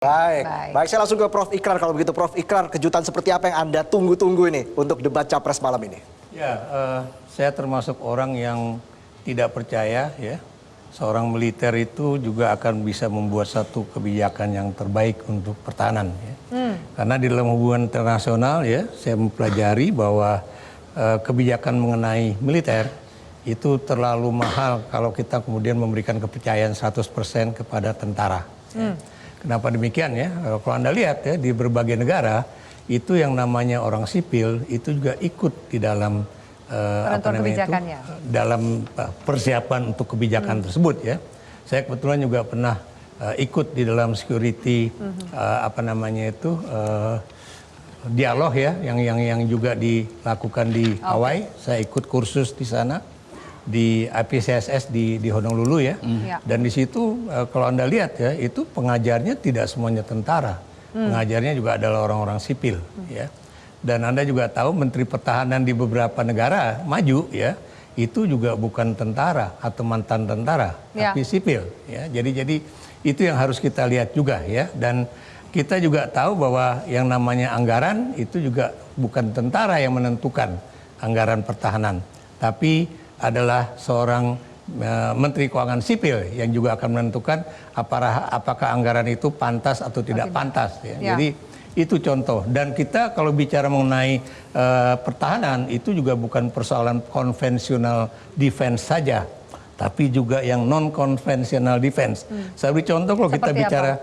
Baik, saya langsung ke Prof. Ikrar kalau begitu. Prof. Ikrar, kejutan seperti apa yang Anda tunggu-tunggu ini untuk debat Capres malam ini? Ya, saya termasuk orang yang tidak percaya ya, seorang militer itu juga akan bisa membuat satu kebijakan yang terbaik untuk pertahanan. Ya. Karena di dalam hubungan internasional ya, saya mempelajari bahwa kebijakan mengenai militer itu terlalu mahal kalau kita kemudian memberikan kepercayaan 100% kepada tentara. Ya. Kenapa demikian ya? Kalau Anda lihat ya di berbagai negara itu yang namanya orang sipil itu juga ikut di dalam dalam persiapan untuk kebijakan tersebut ya. Saya kebetulan juga pernah ikut di dalam security dialog ya yang juga dilakukan di Hawaii. Saya ikut kursus di sana di IPCSS di Honolulu ya. Dan di situ kalau Anda lihat ya, itu pengajarnya tidak semuanya tentara. Pengajarnya juga adalah orang-orang sipil ya. Dan Anda juga tahu Menteri Pertahanan di beberapa negara maju ya, itu juga bukan tentara atau mantan tentara, tapi sipil ya. Jadi itu yang harus kita lihat juga ya. Dan kita juga tahu bahwa yang namanya anggaran itu juga bukan tentara yang menentukan anggaran pertahanan, tapi adalah seorang Menteri Keuangan Sipil yang juga akan menentukan apakah anggaran itu pantas atau tidak pantas. Ya. Jadi itu contoh. Dan kita kalau bicara mengenai pertahanan itu juga bukan persoalan konvensional defense saja, tapi juga yang non konvensional defense. Saya beri contoh kalau kita bicara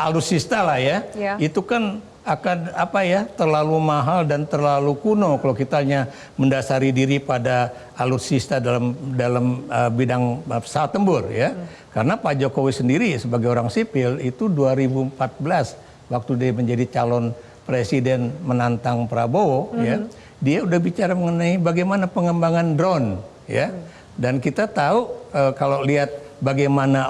alutsista lah ya, itu kan akan terlalu mahal dan terlalu kuno kalau kita hanya mendasari diri pada alutsista dalam bidang pesawat tempur ya. Karena Pak Jokowi sendiri sebagai orang sipil itu 2014 waktu dia menjadi calon presiden menantang Prabowo ya, dia udah bicara mengenai bagaimana pengembangan drone ya. Dan kita tahu kalau lihat bagaimana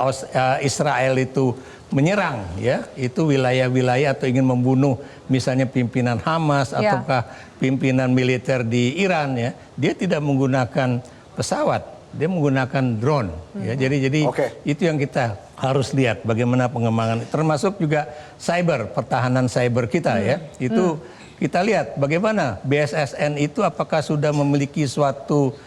Israel itu menyerang ya, itu wilayah-wilayah atau ingin membunuh misalnya pimpinan Hamas ataukah pimpinan militer di Iran ya, dia tidak menggunakan pesawat, dia menggunakan drone ya. Jadi itu yang kita harus lihat bagaimana pengembangan, termasuk juga pertahanan cyber kita ya. Itu kita lihat bagaimana BSSN itu apakah sudah memiliki suatu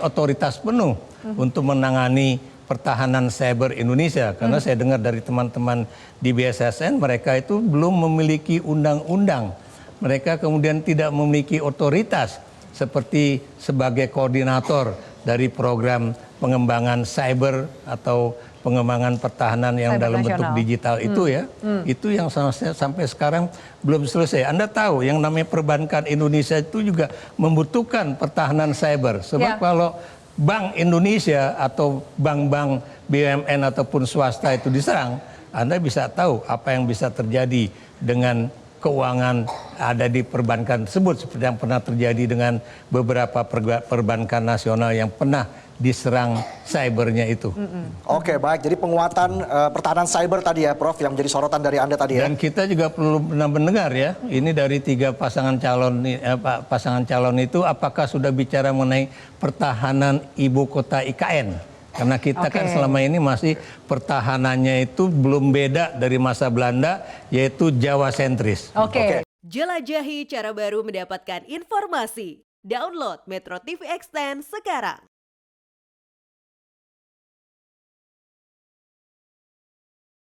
otoritas penuh untuk menangani pertahanan cyber Indonesia, karena saya dengar dari teman-teman di BSSN mereka itu belum memiliki undang-undang, mereka kemudian tidak memiliki otoritas seperti sebagai koordinator dari program pengembangan cyber atau pengembangan pertahanan yang cyber dalam bentuk digital itu ya, itu yang sampai sekarang belum selesai. Anda tahu yang namanya perbankan Indonesia itu juga membutuhkan pertahanan cyber, sebab kalau Bank Indonesia atau bank-bank BUMN ataupun swasta itu diserang, Anda bisa tahu apa yang bisa terjadi dengan keuangan ada di perbankan tersebut, seperti yang pernah terjadi dengan beberapa perbankan nasional yang pernah diserang cybernya itu. Oke, baik. Jadi penguatan pertahanan cyber tadi ya, Prof, yang menjadi sorotan dari Anda tadi ya. Dan kita juga perlu benar mendengar ya, ini dari 3 pasangan calon itu apakah sudah bicara mengenai pertahanan ibu kota IKN? Karena kita kan selama ini masih pertahanannya itu belum beda dari masa Belanda, yaitu Jawa sentris. Jelajahi cara baru mendapatkan informasi. Download Metro TV Extend sekarang.